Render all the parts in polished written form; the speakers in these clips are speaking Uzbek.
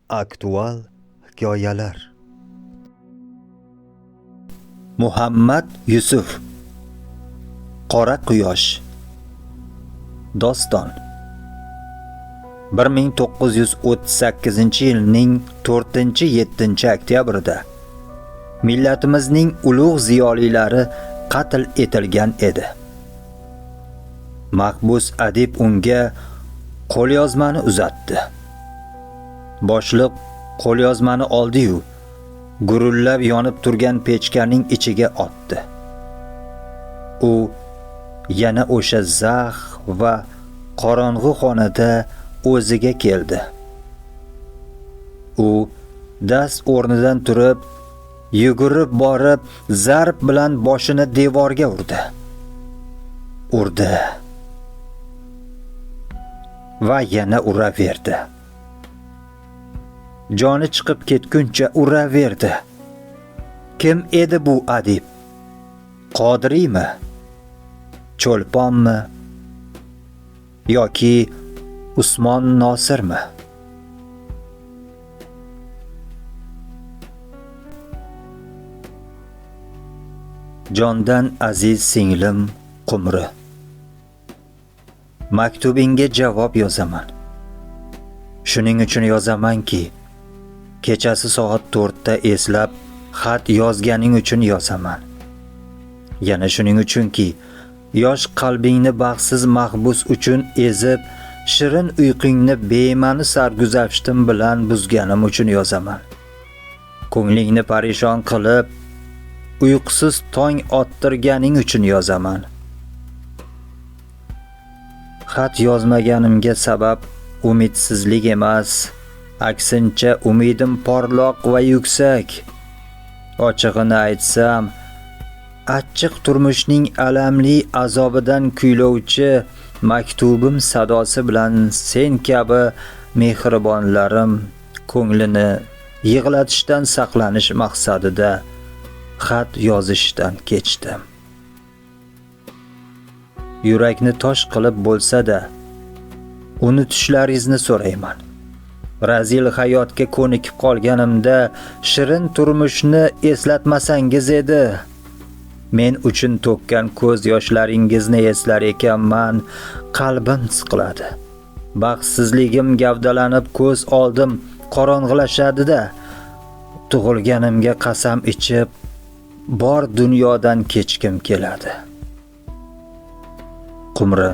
Aktual hikoyalar. Muhammad Yusuf. Qora quyosh. Doston. 1938-yilning 4-7 oktyabrida millatimizning ulug' ziyolilari qatl etilgan edi. Maqbus adib unga qo'lyozmani uzatdi. Boshliq qo'lyozmani oldi-yu, gurullab yonib turgan pechkaning ichiga otdi. U yana o'sha zax va qorong'u xonada o'ziga keldi. U dast o'rnidan turib, yugurib borib, zarb bilan boshini devorga urdi. Va yana uraverdi. Joni chiqib ketguncha uraverdi. Kim edi bu adib? Qodiriymi? Cho'lponmi? Yoki Usmon Nosirmi? Jondan aziz singlim Qumri. Maktubingga javob yozaman. Shuning uchun yozamanki, kechasi soat 4 da eslab xat yozganing uchun yozaman. Yana shuning uchunki, yosh qalbingni baxtsiz mahbus uchun ezib, shirin uyqungni bema'ni sarguzashtim bilan buzganim uchun yozaman. Ko'nglingni parishon qilib, uyqusiz tong ottirganing uchun yozaman. Xat yozmaganimga sabab umidsizlik emas, aksincha umidim porloq va yuksak. Ochig'ini aytsam, achchiq turmushning alamli azobidan kuylovchi maktubim sadosi bilan sen kabi mehribonlarim ko'nglini yig'latishdan saqlanish maqsadida xat yozishdan kechdim. Yurakni tosh qilib bo'lsa-da, unutishlaringizni so'rayman. Razil hayotga ko'nikib qolganimda shirin turmushni eslatmasangiz edi. Men uchun to'kkan ko'z yoshlaringizni eslar ekanman, qalbim siqiladi. Baxtsizligim gavdalanib ko'z oldim qorong'ilashadi-da, tug'ilganimga qasam ichib, bor dunyodan kechkim keladi. Qumri,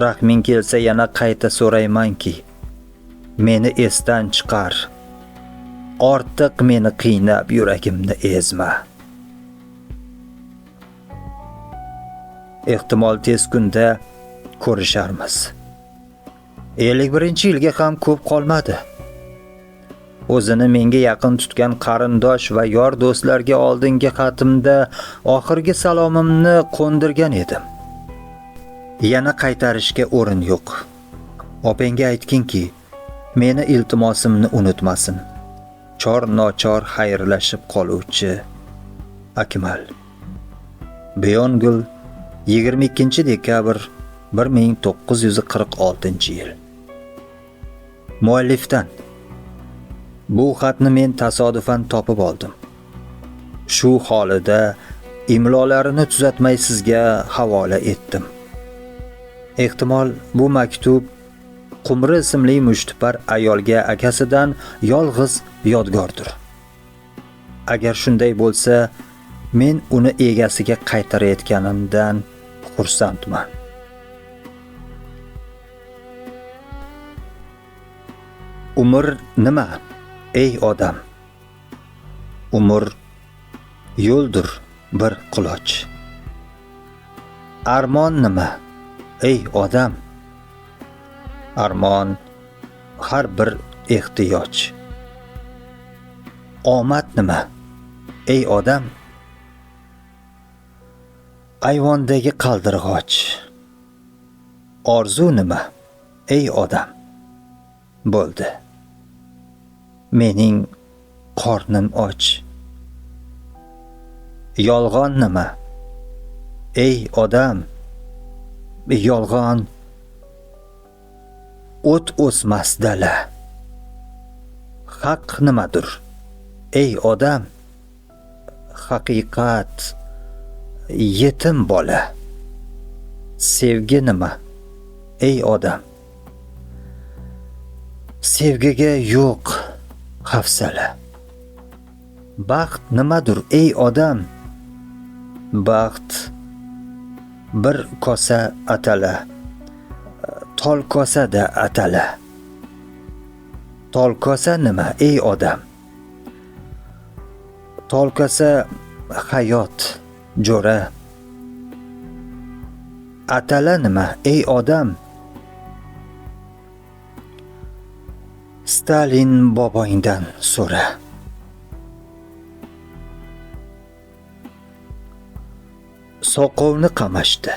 rahming kelsa yana qayta so'raymanki, meni esdan chiqar. Ortiq meni qiynab yuragimni ezma. Ehtimol tez kunda ko'risharmiz. 51-yilga ham ko'p qolmadi. O'zini menga yaqin tutgan qarindosh va yor do'stlarga oldingi xatimda oxirgi salomimni qo'ndirgan edim. Yana qaytarishga o'rin yo'q. Opangga aytginki, meni iltimosimni unutmasin. Chor-nochor xayrlashib qoluvchi Akmal. Beyongul 22 dekabr 1946-yil. Muallifdan. Bu xatni men tasodifan topib oldim. Shu holida imlolarini tuzatmay sizga havola etdim. Ehtimol bu maktub Qumri ismli mushtipar ayolga akasidan yolg'iz yodgordir. Agar shunday bo'lsa, men uni egasiga qaytarayotganimdan xursandman. Umr nima, ey odam? Umr yo'ldir bir quloch. Armon nima, ey odam? Armon har bir ehtiyoj. Omad nima, ey odam? Ayvondagi qaldirg'och. Orzu nima, ey odam? Bo'ldi. Mening qornim och. Yolg'on nima, ey odam? Yolg'on o't o'smas dala. Haq nimadir? Ey odam, haqiqat yetim bola. Sevgi nima? Ey odam, sevgiga yo'q hafsala. Baxt nimadir? Ey odam, baxt bir kosa atala, tol kosada atala. Tol kosa nima? Ey odam, tol kosa hayot jo'ra. Atala nima? Ey odam, Stalin boboingdan so'ra. Soqovni qamashdi.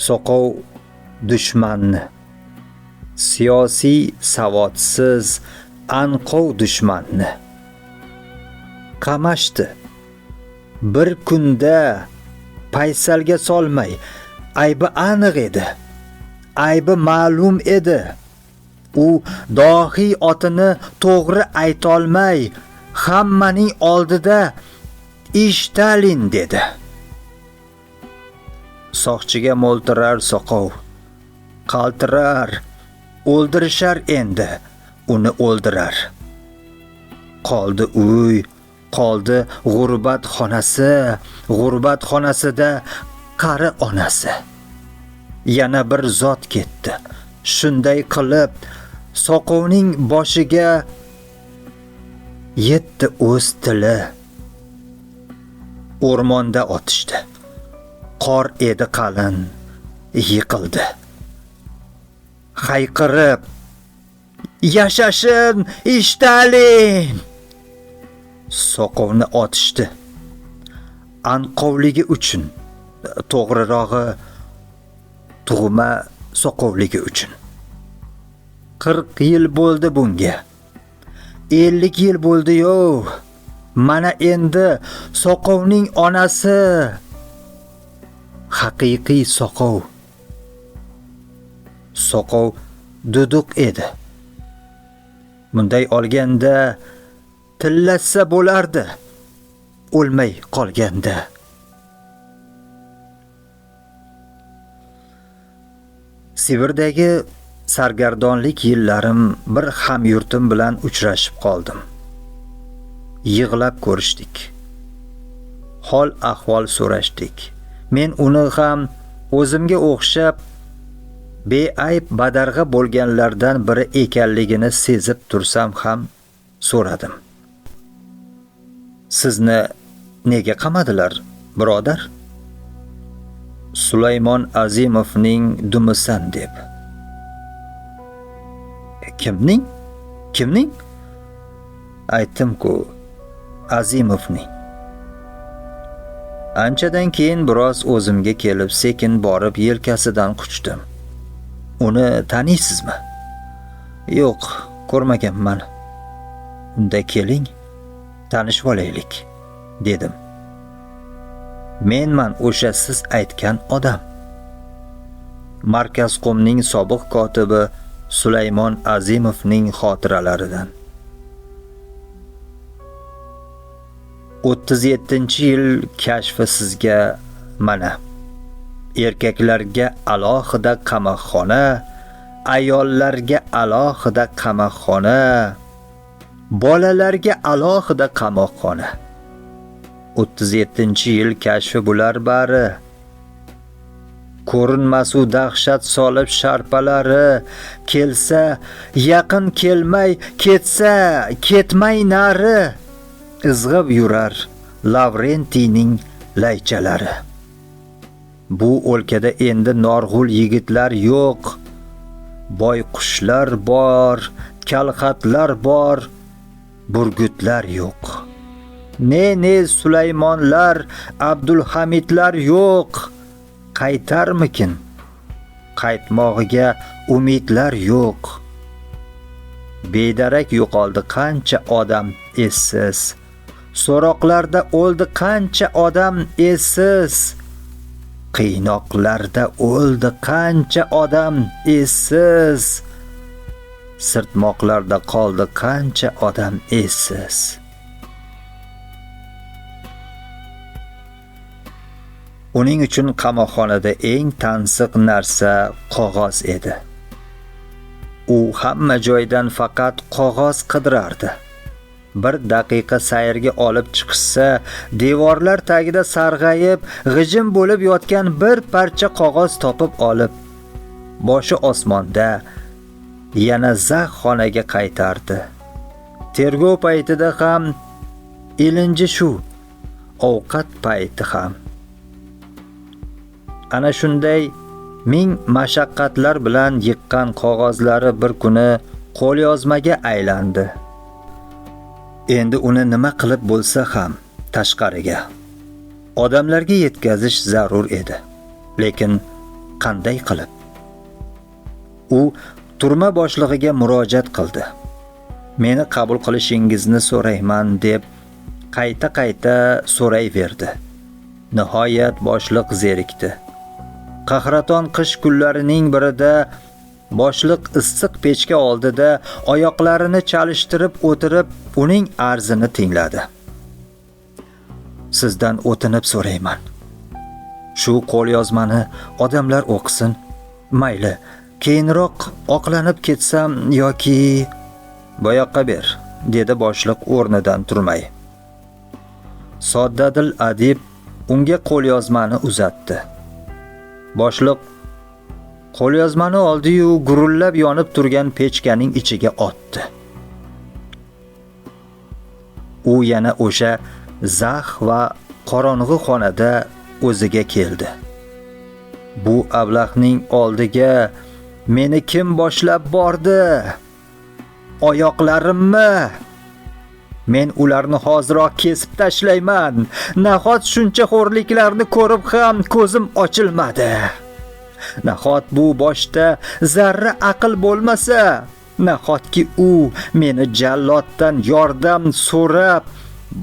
Soqov dushmanni, siyosiy savodsiz anqov dushmanni qamashdi. Bir kunda paysalga solmay, aybi aniq edi, aybi ma'lum edi. U dohiy otini to'g'ri aytolmay, hammaning oldida Stalin dedi. Soqchiga mo'ltirar soqov, qaltirar, o'ldirishar endi, uni o'ldirar. Qoldi uy, qoldi g'urbat xonasi, g'urbat xonasida qari onasi. Yana bir zot ketdi. Shunday qilib, soqovning boshiga yetdi o'z tili. O'rmonda otishdi. Qor edi qalin, yiqildi. Hayqirib, yashashin Stalin! Soqovni otishdi. Anqovligi uchun, to'g'rirog'i tug'ma soqovligi uchun. 40 yil bo'ldi bunga. 50 yil bo'ldi-yu. Mana endi soqovning onasi haqiqiy soqov. Soqov duduq edi. Bunday olganda tillatsa bo'lardi, o'lmay qolganda. Sibirdagi sargardonlik yillarim bir hamyurtim bilan uchrashib qoldim. Yig'lab ko'rishdik. Hol ahvol so'rashdik. Men uni ham o'zimga o'xshab beayb badarg'a bo'lganlardan biri ekanligini sezib tursam ham so'radim. Sizni nega qamadilar, birodar? Sulaymon Azimovning dumisan deb. Kimning? Kimning? Aytdim-ku, Azimovning. Anchadan keyin biroz o'zimga kelib, sekin borib yelkasidan quchdim. Uni taniysizmi? Yo'q, ko'rmaganman. Unda keling, tanishib olaylik, dedim. Menman o'sha siz aytgan odam. Markazqomning sobiq kotibi Sulaymon Azimovning xotiralaridan. 37-yil kashfi sizga mana. Erkaklarga alohida qamoqxona, ayollarga alohida qamoqxona, bolalarga alohida qamoqxona. 37-yil kashfi bular bari. Ko'rinmasu dahshat solib sharpalari, kelsa yaqin kelmay, ketsa ketmay nari. Izg'ib yurar Lavrentiyning laychalari. Bu o'lkada endi norg'ul yigitlar yo'q. Boyqushlar bor, kalxatlar bor, burgutlar yo'q. Ne Sulaymonlar, Abdulhamidlar yo'q. Qaytarmikin? Qaytmog'iga umidlar yo'q. Bedarak yo'qoldi qancha odam essiz. So'roqlarda o'ldi qancha odam essiz. Qiynoqlarda o'ldi qancha odam essiz. sirtmoqlarda qoldi qancha odam essiz. Uning uchun qamoqxonada eng tansiq narsa qog'oz edi. U hamma joydan faqat qog'oz qidirardi. Bir daqiqa sayrga olib chiqishsa, devorlar tagida sarg'ayib, g'ijim bo'lib yotgan bir parcha qog'oz topib olib, boshi osmonda yana zax xonaga qaytardi. Tergov paytida ham, ilinji shu, ovqat payti ham. Ana shunday ming mashaqqatlar bilan yiqqan qog'ozlari bir kuni qo'lyozmaga aylandi. Endi uni nima qilib bo'lsa ham tashqariga, odamlarga yetkazish zarur edi. Lekin qanday qilib? U turma boshlig'iga murojaat qildi. Meni qabul qilishingizni so'rayman deb qayta so'rayverdi. Nihoyat boshliq zerikdi. Qahraton qish kunlarining birida boshliq issiq pechka oldida oyoqlarini chalishtirib o'tirib, uning arzini tingladi. Sizdan o'tinib so'rayman. Shu qo'lyozmani odamlar o'qisin. Mayli, keyinroq oqlanib ketsam yoki boyoqqa ber, dedi boshliq o'rnidan turmay. Soddadil adib unga qo'lyozmani uzatdi. Boshliq qo'lyozmani oldi-yu gurullab yonib turgan pechkaning ichiga otdi. U yana o'sha zax va qorong'u xonada o'ziga keldi. Bu ablahning oldiga meni kim boshlab bordi? Oyoqlarimmi? Men ularni hoziroq kesib tashlayman. Nahot shuncha xo'rliklarni ko'rib ham ko'zim ochilmadi. Nahot bu boshda zarra aql bo'lmasa, nahotki u meni jalloddan yordam so'rab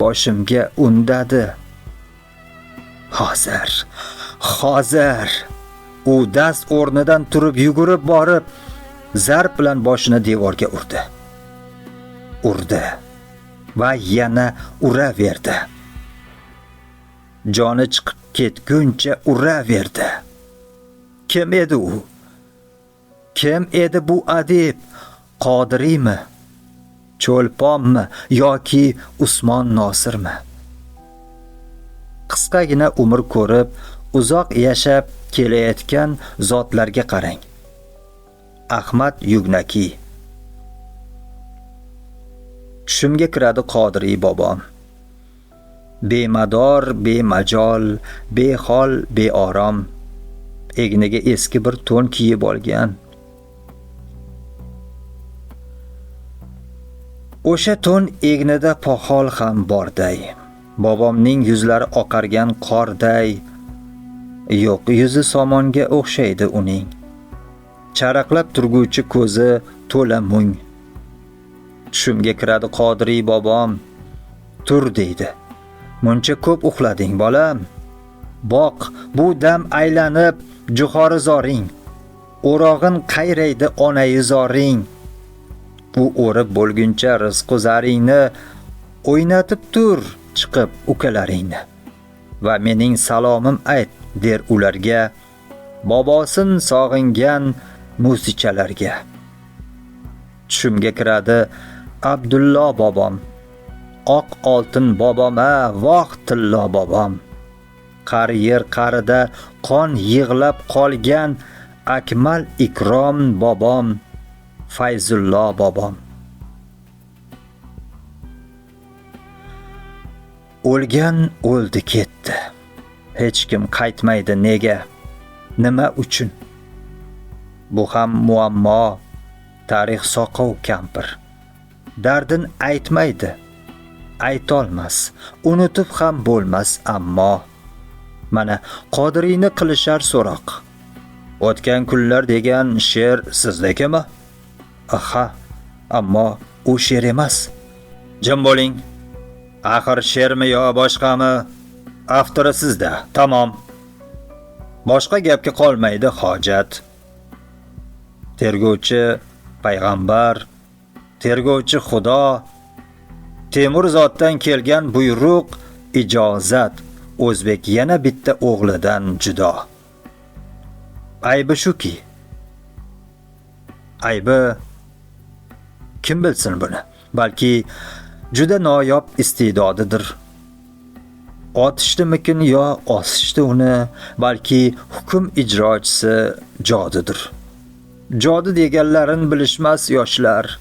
boshimga undadi. Hozir u dast o'rnidan turib yugurib borib, zarb bilan boshini devorga urdi va yana uraverdi. Joni chiqib ketguncha uraverdi. Kim edi u? Kim edi bu adib? Qodiriymi? Cho'lponmi yoki Usmon Nosirmi? Qisqagina umr ko'rib, uzoq yashab kelayotgan zotlarga qarang. Ahmad Yugnaki. Tushimga kiradi Qodiriy bobom. Bemador, bemajol, behol, beorom. Egniga eski bir to'n kiyib olgan. O'sha to'n egnida poxol ham borday. Bobomning yuzlari oqargan qorday. Yo'q, yuzi somonga o'xshaydi uning. Charaqlab turguvchi ko'zi to'la mung. Tushimga kiradi Qodiriy bobom. Tur deydi. Muncha ko'p uxlading bolam. Boq, bu dam aylanib juhori zoring. O'rog'in qayraydi onayi zoring. Bu o'rib bo'lguncha rizq zaringni o'ynatib tur chiqib ukalaringni. Va mening salomim ayt der ularga, bobosin sog'ingan musichalarga. Tushimga kiradi Abdullo bobom. Oq oltin bobom-a, voh tillo bobom. Qari yer qarida qon yig'lab qolgan Akmal Ikrom bobom, Fayzullo bobom. O'lgan o'ldi ketdi. Hech kim qaytmaydi nega? Nima uchun? Bu ham muammo. Tarix soqov kampir. Dardin aytmaydi. Aytolmas, unutib ham bo'lmas, ammo mana Qodiriyni qilishar so'roq. O'tgan kunlar degan she'r sizdekimi? Aha, ammo u she'r emas. Jim bo'ling. Axir she'rmi yo boshqami? Avtori sizda. Tamom. Boshqa gapga qolmaydi hojat. Tergovchi payg'ambar, tergovchi Xudo, Temur zotdan kelgan buyruq, ijozat o'zbek yana bitta o'g'lidan judo. Aybi shuki, aybi kim bilsin buni? Balki juda noyob istedodidir. Otishdimikin yo osishdi uni, balki hukm ijrochisi jodidir. Jodi deganlarin bilishmas yoshlar,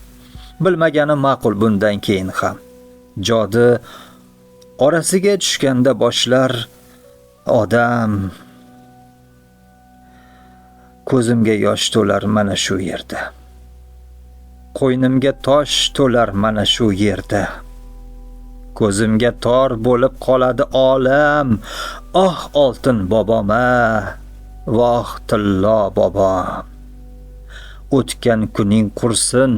bilmagani ma'qul bundan keyin ham. Jodi orasiga tushganda boshlar odam. Ko'zimga yosh to'lar mana shu yerda. Qo'ynimga tosh to'lar mana shu yerda. Ko'zimga tor bo'lib qoladi olam. Oh oltin boboma, voh tillo bobom. O'tgan kuning qursin,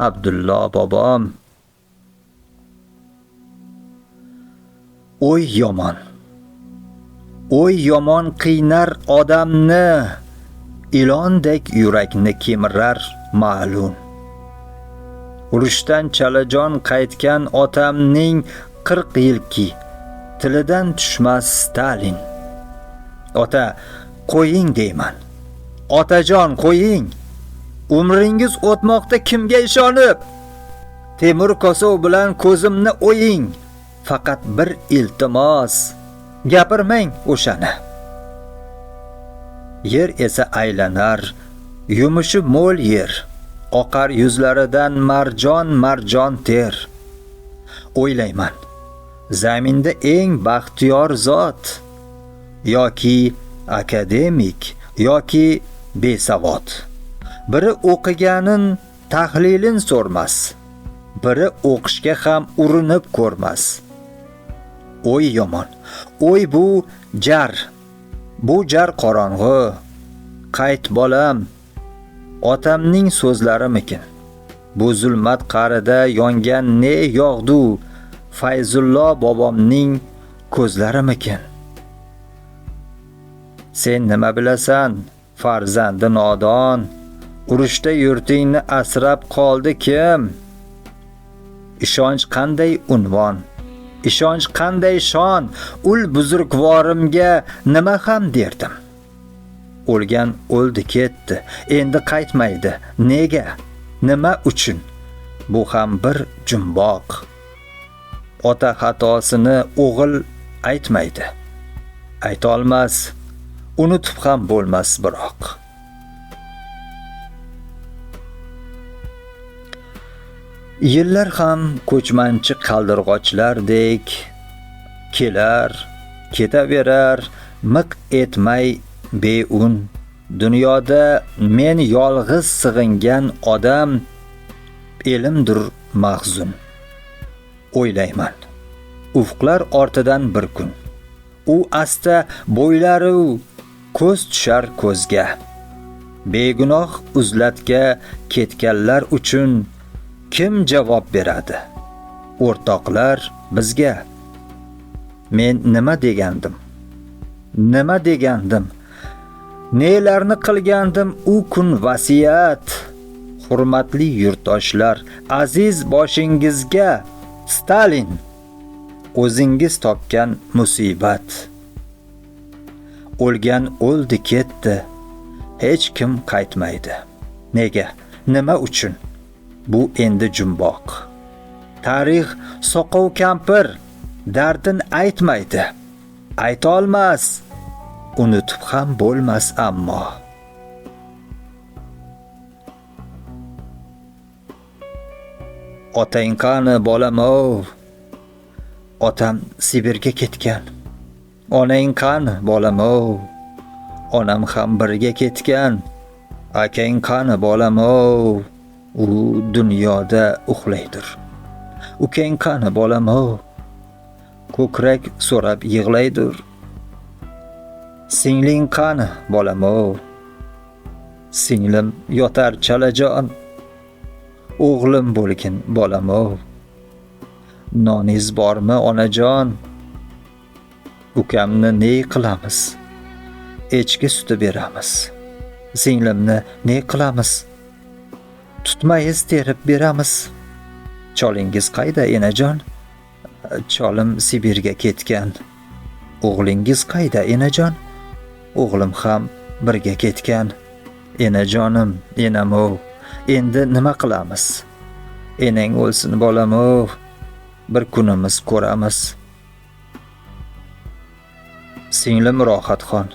Abdullo bobom. O'y yomon. O'y yomon qiynar odamni, ilondek yurakni kemirar ma'lum. Urushdan chalajon qaytgan otamning 40 yilki tilidan tushmas Stalin. Ota, qo'ying deyman. Otajon, qo'ying. Umringiz o'tmoqda kimga ishonib? Temur Kosov bilan ko'zimni o'ying. Faqat bir iltimos, gapirmang o'shani. Yer esa aylanar, yumushi mo'l yer. Oqar yuzlaridan marjon ter. O'ylayman, zaminda eng baxtiyor zot yoki akademik yoki besavod. Biri o'qiganin tahlilin so'rmas, biri o'qishga ham urinib ko'rmas. O'y yomon. O'y bu jar. Bu jar qorong'u. Qayt bolam. Otamning so'zlarimikin. Bu zulmat qarida yongan ne yog'du? Fayzullo bobomning ko'zlarimikin. Sen nima bilasan, farzandi nodon? Urushda yurtingni asrab qoldi kim? Ishonch qanday unvon? Ishonch qanday shon? Ul buzrukvorimga nima ham derdim? O'lgan o'ldi ketdi, endi qaytmaydi. Nega? Nima uchun? Bu ham bir jumboq. Ota xatosini o'g'il aytmaydi. Aytolmas, unutib ham bo'lmas biroq. Yillar ham ko'chmanchi qaldirg'ochlardek kelar, ketaverar, miq etmay beun. Dunyoda men yolg'iz sig'ingan odam, elimdir mahzun. O'ylayman, ufqlar ortidan bir kun. U asta bo'ylari ko'z tushar ko'zga. Begunoh uzlatga ketganlar uchun kim javob beradi? O'rtoqlar bizga. Men nima degandim? Nima degandim? Nelarni qilgandim u kun vasiyat? Hurmatli yurtdoshlar, aziz boshingizga Stalin o'zingiz topgan musibat. O'lgan o'ldi ketdi, hech kim qaytmaydi. Nega? Nima uchun? Bu endi jumboq. Tarix soqov kampir dardin aytmaydi. Aytolmas, unutib ham bo'lmas ammo. Otang qani bolam-ov? Otam Sibirga ketgan. Onang qani bolam-ov? Onam ham birga ketgan. Akang qani bolam-ov? U dunyoda uxlaydir. Ukang qani bolam-ov? Ko'krak so'rab yig'laydir. Singling qani bolam-ov? Singlim yotar chalajon. O'g'lim bo'lgin bolam-ov. Noniz bormi onajon? Ukamni ne qilamiz? Echki suti beramiz. Singlimni ne qilamiz? Tutmayiz terib beramiz. Cholingiz qayda, enajon? Cholim Sibirga ketgan. O'g'lingiz qayda, enajon? O'g'lim ham birga ketgan. Enajonim, enamov, endi nima qilamiz? Enang o'lsin bolamov, bir kunimiz ko'ramiz. Singlim Rohatxon,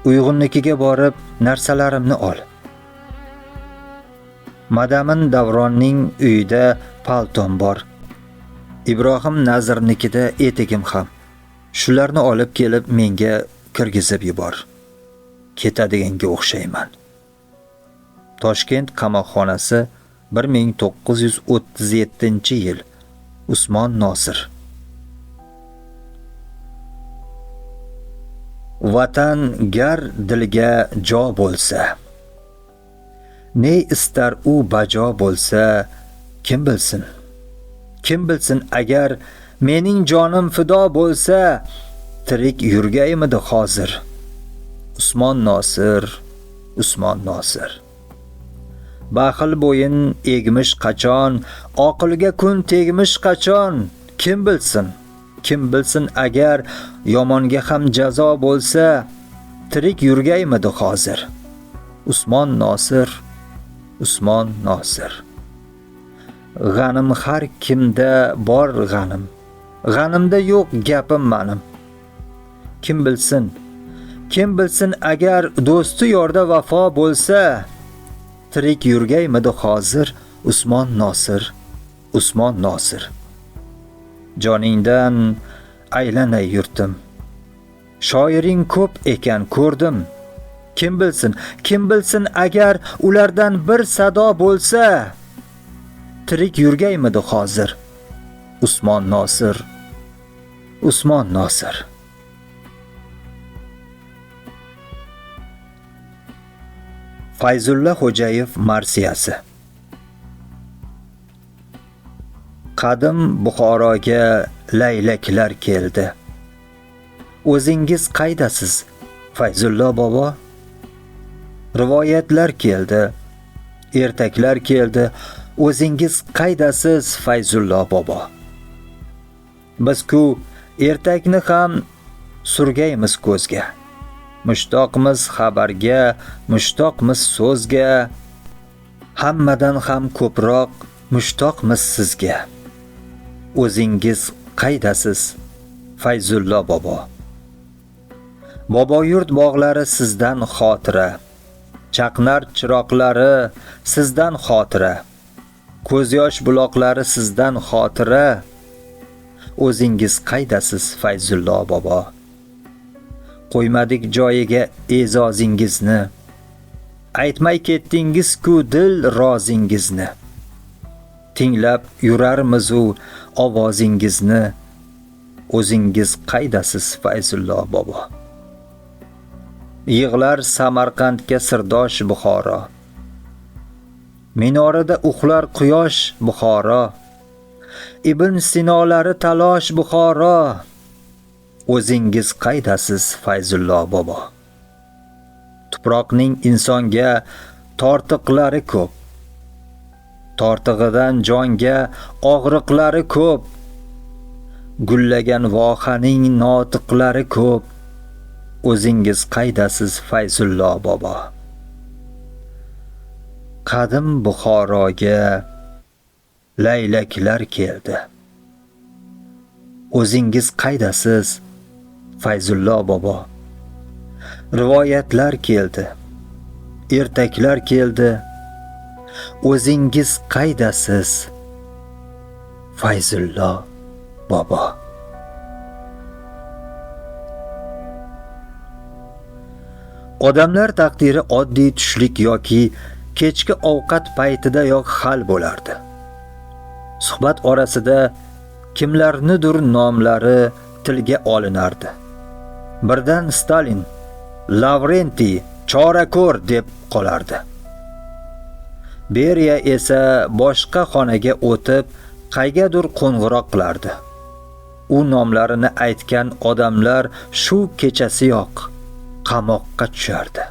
uyg'unnikiga borib narsalarimni ol. Madamin Davronning uyida paltom bor. Ibrohim Nazirnikida etigim ham. Shularni olib kelib menga kirgizib yubor. Ketadiganga o'xshayman. Toshkent qamoqxonasi 1937-yil. Usmon Nosir. Vatan gar dilga jo bo'lsa, ne istar u bajo bo'lsa, kim bilsin? Kim bilsin agar mening jonim fido bo'lsa, tirik yurgaymidi hozir? Usmon Nosir, Usmon Nosir. Baxil bo'yin egmish qachon, oqilga kun tegmish qachon? Kim bilsin? Kim bilsin agar yomonga ham jazo bo'lsa, tirik yurgaymidi hozir? Usmon Nosir, Usmon Nosir. G'anim har kimda bor g'anim. G'animda yo'q gapim menim. Kim bilsin? Kim bilsin agar do'sti yorda vafo bo'lsa, tirik yurgaymidi hozir? Usmon Nosir, Usmon Nosir. Joningdan aylanay yurtim. Shoiring ko'p ekan ko'rdim. Kim bilsin? Kim bilsin agar ulardan bir sado bo'lsa, tirik yurgaymidi hozir? Usmon Nosir, Usmon Nosir. Fayzulla Xo'jayev marsiyasi. Qadim Buxoroga laylaklar keldi. O'zingiz qaydasiz, Fayzulla bobo? Rivoyatlar keldi, ertaklar keldi. O'zingiz qaydasiz, Fayzulla bobo? Biz-ku ertakni ham surgaymiz ko'zga. Mushtoqmiz xabarga, mushtoqmiz so'zga. Hammadan ham ko'proq mushtoqmiz sizga. O'zingiz qaydasiz, Fayzulla bobo? Bobo yurt bog'lari sizdan xotira. Chaqnar chiroqlari sizdan xotira. Ko'z yosh buloqlari sizdan xotira. O'zingiz qaydasiz, Fayzulla bobo? Qo'ymadik joyiga e'zozingizni. Aytmay ketdingiz-ku dil rozingizni. Tinglab yurarmiz u ovozingizni. O'zingiz qaydasiz, Fayzulla bobo? Yig'lar Samarqandga sirdosh Buxoro. Minorida uxlar quyosh Buxoro. Ibn Sinolari talosh Buxoro. O'zingiz qaydasiz, Fayzulla bobo? Tuproqning insonga tortiqlari ko'p. Tortig'idan jonga og'riqlari ko'p. Gullagan vohaning notiqlari ko'p. O'zingiz qaydasiz, Fayzulla bobo? Qadim Buxoroga laylaklar keldi. O'zingiz qaydasiz, Fayzulla bobo? Rivoyatlar keldi, ertaklar keldi. O'zingiz qaydasiz, Fayzulla bobo? Odamlar taqdiri oddiy tushlik yoki kechki ovqat paytida yoq hal bo'lardi. Suhbat orasida kimlarnidir nomlari tilga olinardi. Birdan Stalin, Lavrentiy, Chorakor deb qolardi. Beriya esa boshqa xonaga o'tib, qaygadir qo'ng'iroq qilardi. U nomlarini aytgan odamlar shu kechasiyoq qamoqqa tushardi.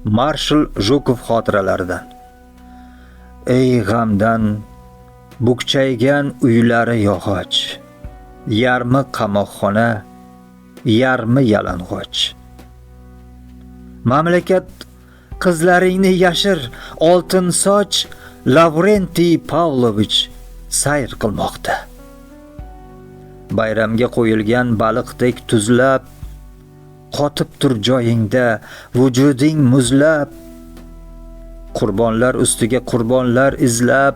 Marshal Jukov xotiralaridan. Ey g'amdan bukchaygan uylari yog'och, yarmi qamoqxona, yarmi yalang'och. Mamlakat qizlaringni yashir, oltin soch Lavrentiy Pavlovich sayr qilmoqda. Bayramga qo'yilgan baliqdek tuzlab, qotib tur joyingda, vujuding muzlab. Qurbonlar ustiga qurbonlar izlab,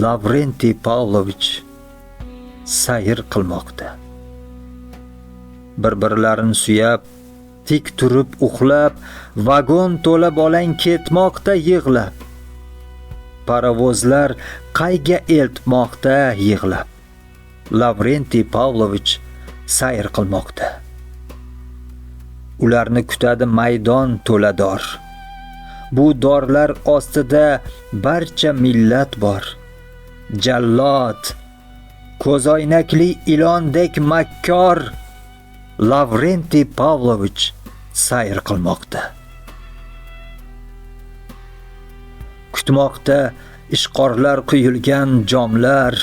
Lavrentiy Pavlovich sayr qilmoqda. Bir-birlarini suyab, tik turib uxlab, vagon to'la bolang ketmoqda yig'lab. Parovozlar qayga eltmoqda yig'lab. Lavrentiy Pavlovich sayr qilmoqda. Ularni kutadi maydon to'la dor. Bu dorlar ostida barcha millat bor. Jallod, ko'zoynakli ilondek makkor Lavrentiy Pavlovich sayr qilmoqda. Kutmoqda ishqorlar quyilgan jomlar,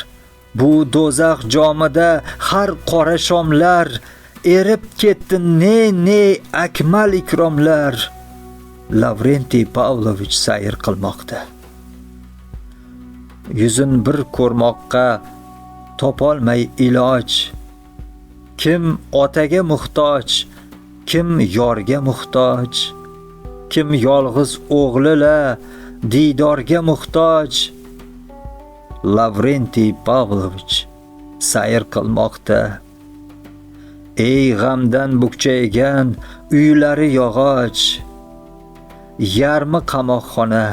bu do'zax jomida har qora shomlar, erib ketdi ne akmal ikromlar. Lavrentiy Pavlovich sayr qilmoqda. Yuzin bir ko'rmoqqa topolmay iloj. Kim otaga muhtoj, kim yorga muhtoj, kim yolg'iz o'g'lila diydorga muhtoj. Lavrentiy Pavlovich sayr qilmoqda. Ey g'amdan bukchaygan uylari yog'och, yarmi qamoqxona,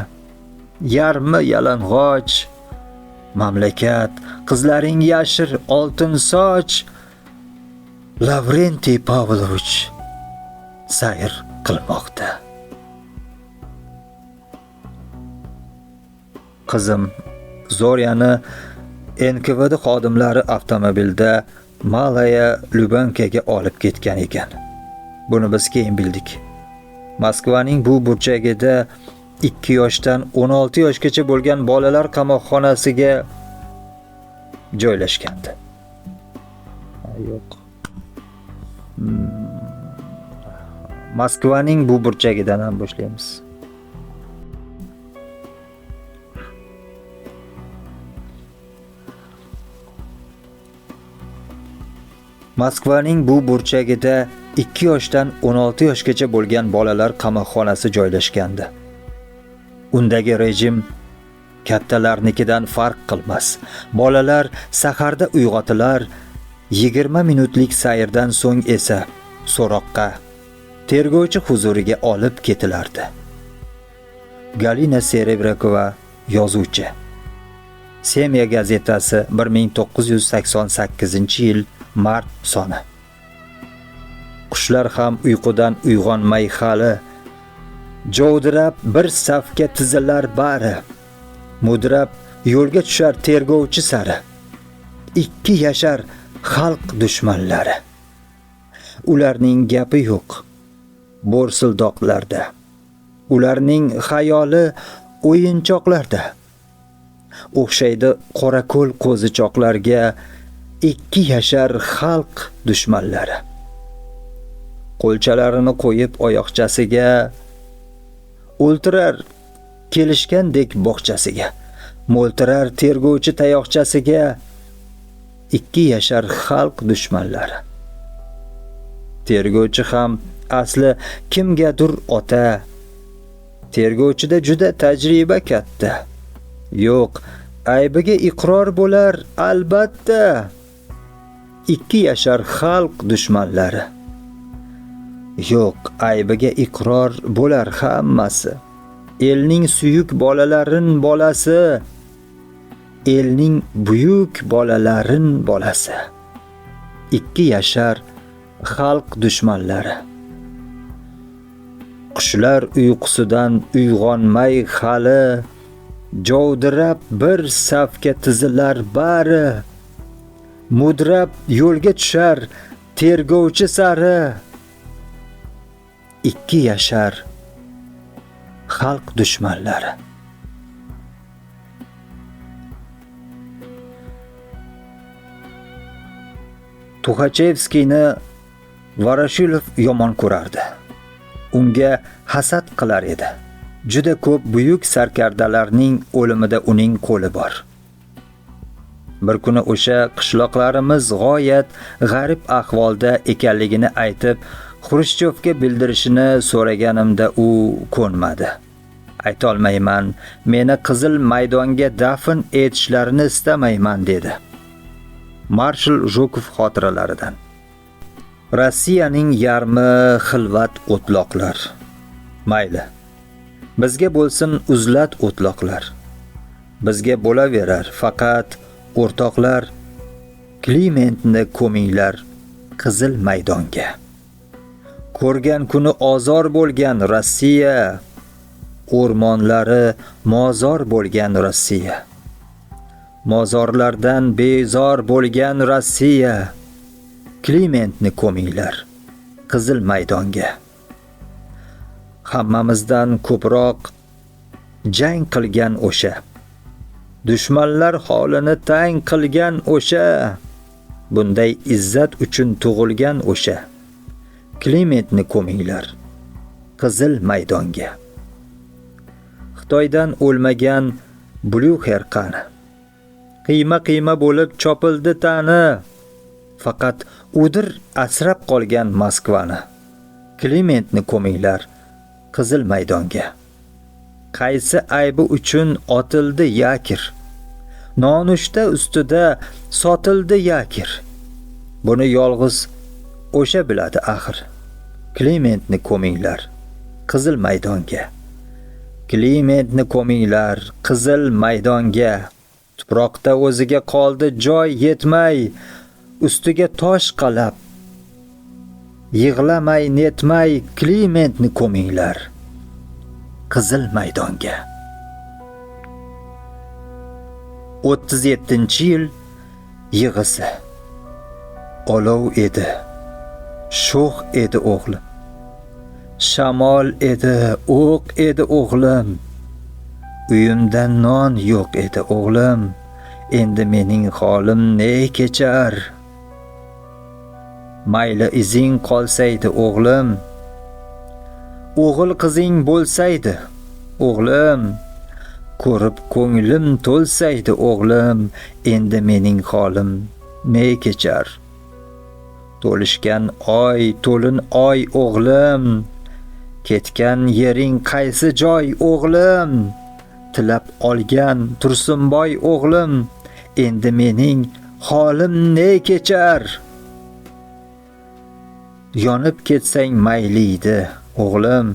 yarmi yalang'och. Mamlakat qizlaring yashir, oltin soch. Lavrentiy Pavlovich sayr qilmoqda. Qizim Zoryani NKVD xodimlari avtomobilda Malaya Lyubankaga olib ketgan ekan. Buni biz keyin bildik. Moskvaning bu burchagida 2 yoshdan 16 yoshgacha bo'lgan bolalar qamoqxonasiga joylashgandi. Yo'q. Moskvaning bu burchagidan ham boshlaymiz. Moskvaning bu burchagida 2 yoshdan 16 yoshgacha bo'lgan bolalar qamoqxonasi joylashgandi. Undagi rejim kattalarnikidan farq qilmas. Bolalar saharda uyg'otilar, 20 minutlik sayrdan so'ng esa so'roqqa, tergovchi huzuriga olib ketilardi. Galina Serebryakova, yozuvchi. Semya gazetasi 1988-yil mart soni. Qushlar ham uyqudan uyg'onmay hali, jovdirab bir safga tizilar bari. Mudrab yo'lga tushar tergovchi sari. 2 yashar xalq dushmanlari. Ularning gapi yo'q bo'rsildoqlarda. Ularning xayoli o'yinchoqlarda. O'xshaydi qorako'l qo'zichoqlarga 2 yashar xalq dushmanlari. Qo'lchalarini qo'yib oyoqchasiga, o'ltirar kelishgandek bog'chasiga, mo'ltirar tergovchi tayoqchasiga. 2 yashar xalq dushmanlari. Tergovchi ham asli kimgadir ota. Tergovchida juda tajriba katta. Yo'q, aybiga iqror bo'lar albatta. 2 yashar xalq dushmanlari. Yo'q, aybiga iqror bo'lar hammasi. Elning suyuk bolalarin bolasi, elning buyuk bolalarin bolasi. 2 yashar xalq dushmanlari. Qushlar uyqusidan uyg'onmay hali, jovdirab bir safga tizilar bari. Mudrab yo'lga tushar tergovchi sari. 2 yashar xalq dushmanlari. Tuxachevskiyni Voroshilov yomon ko'rardi. Unga hasad qilar edi. Juda ko'p buyuk sarkardalarning o'limida uning qo'li bor. Bir kuni o'sha qishloqlarimiz g'oyat g'arib ahvolda ekanligini aytib, Xrushchyovga bildirishini so'raganimda u ko'nmadi. Aytolmayman, meni Qizil maydonga dafn etishlarini istamayman dedi. Marshal Jukov xotiralaridan. Rossiyaning yarmi xilvat o'tloqlar. Mayli. Bizga bo'lsin uzlat o'tloqlar. Bizga bo'laverar, faqat o'rtoqlar, Klimentni ko'minglar Qizil maydonga. Ko'rgan kuni ozor bo'lgan Rossiya, o'rmonlari mozor bo'lgan Rossiya. Mozorlardan bezor bo'lgan Rossiya, Klimentni ko'minglar Qizil maydonga. Hammamizdan ko'proq jang qilgan o'sha, dushmanlar holini tang qilgan o'sha, bunday izzat uchun tug'ilgan o'sha, Klimentni ko'minglar Qizil maydonga. Xitoydan o'lmagan Blyuxer qani? Qiyma bo'lib chopildi tani. Faqat udir asrab qolgan Moskvani. Klimentni ko'minglar Qizil maydonga. Qaysi aybi uchun otildi yakir? Nonushta ustida sotildi yakir. Buni yolg'iz o'sha biladi axir. Klimentni ko'minglar Qizil maydonga. Klimentni ko'minglar Qizil maydonga. Tuproqda o'ziga qoldi joy yetmay, ustiga tosh qalab. Yig'lamay netmay Klimentni ko'minglar Qizil maydonga. 37-yil yig'isi. Olov edi, sho'x edi o'g'lim. Shamol edi, o'q edi o'g'lim. Uyimda non yo'q edi o'g'lim. Endi mening holim ne kechar? Mayli izing qolsaydi o'g'lim. O'g'il qizing bo'lsaydi o'g'lim. Ko'rib ko'nglim to'lsaydi o'g'lim. Endi mening holim ne kechar? To'lishgan oy, to'lin oy o'g'lim. Ketgan yering qaysi joy o'g'lim? Tilab olgan Tursunboy o'g'lim. Endi mening holim ne kechar? Yonib ketsang mayliydi o'g'lim.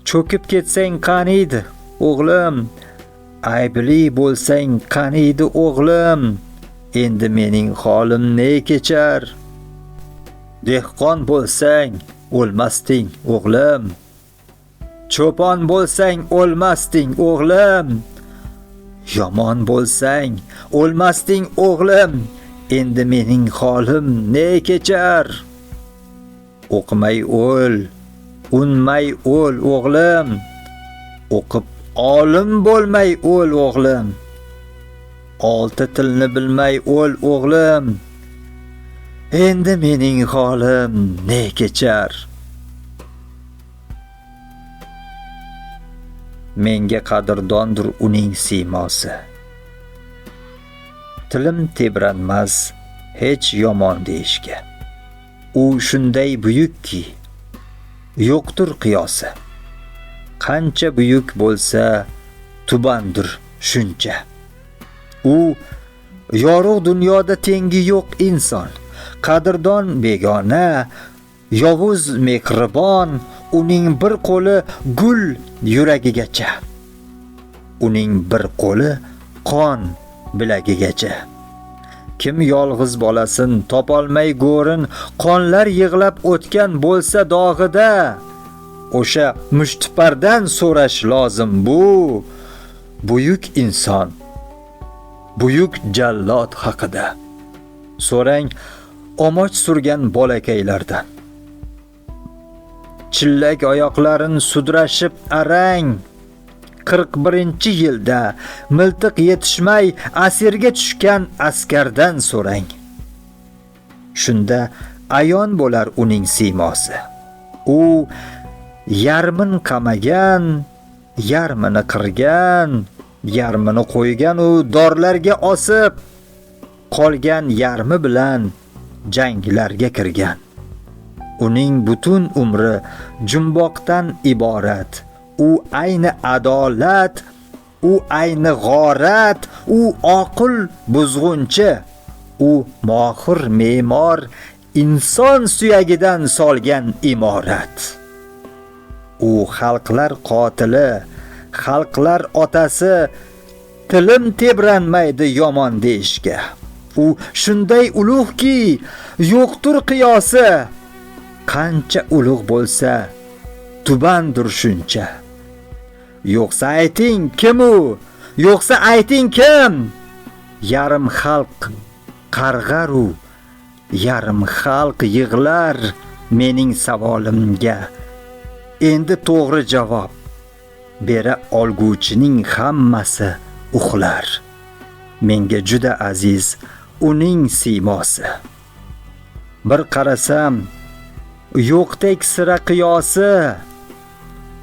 Cho'kib ketsang qaniydi o'g'lim. Aybli bo'lsang qaniydi o'g'lim. Endi mening holim ne kechar? Dehqon bo'lsang o'lmasding o'g'lim. Cho'pon bo'lsang o'lmasding o'g'lim. Yomon bo'lsang o'lmasding o'g'lim. Endi mening holim ne kechar? O'qimay o'l, unmay o'l o'g'lim. O'qib olim bo'lmay o'l o'g'lim. Olti tilni bilmay o'l o'g'lim. Endi mening holim ne kechar? Menga qadrdondir uning siymosi. Tilim tebranmas hech yomon deyishga. U shunday buyukki, yo'qdir qiyosi. Qancha buyuk bo'lsa, tubandir shuncha. U yorug' dunyoda tengi yo'q inson. Qadrdon begona, yovuz mehribon, uning bir qo'li gul yuragigacha. Uning bir qo'li qon bilagigacha. Kim yolg'iz bolasin topolmay go'rin, qonlar yig'lab o'tgan bo'lsa dog'ida, o'sha mushtipardan so'rash lozim bu buyuk inson, buyuk jallod haqida. So'rang omoch surgan bolakaylardan. chillak oyoqlarin sudrashib arang. 41-yilda miltiq yetishmay asirga tushgan askardan so'rang. Shunda ayon bo'lar uning siymosi. U yarmin qamagan, yarmini qirgan, yarmini qo'ygan u dorlarga osib, qolgan yarmi bilan janglarga kirgan. Uning butun umri jumboqdan iborat. U ayni adolat, u ayni g'orat, u oqil buzg'unchi, u mohir me'mor, inson suyagidan solgan imorat. U xalqlar qotili, xalqlar otasi, tilim tebranmaydi yomon deyishga. U shunday ulug'ki, yo'qtur qiyosi. Qancha ulug' bo'lsa, tubandir shuncha. Yo'qsa ayting kim u? Yo'qsa ayting kim? Yarim xalq qarg'ar u, yarim xalq yig'lar mening savolimga. Endi to'g'ri javob bera olguvchining hammasi uxlar. Menga juda aziz uning siymosi. Bir qarasam, yo'qdek sira qiyosi.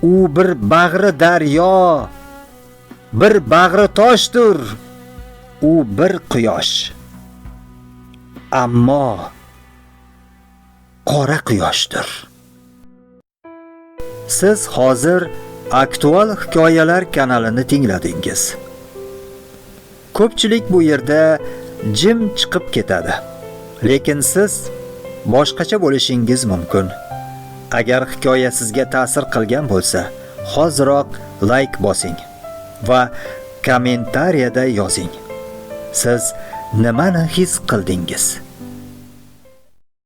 U bir bag'ri daryo, bir bag'ri toshdir. U bir quyosh. Ammo qora quyoshdir. Siz hozir Aktual hikoyalar kanalini tingladingiz. Ko'pchilik bu yerda jim chiqib ketadi. Lekin siz boshqacha bo'lishingiz mumkin. Agar hikoya sizga ta'sir qilgan bo'lsa, hoziroq like bosing va kommentariyada yozing. Siz nimani his qildingiz?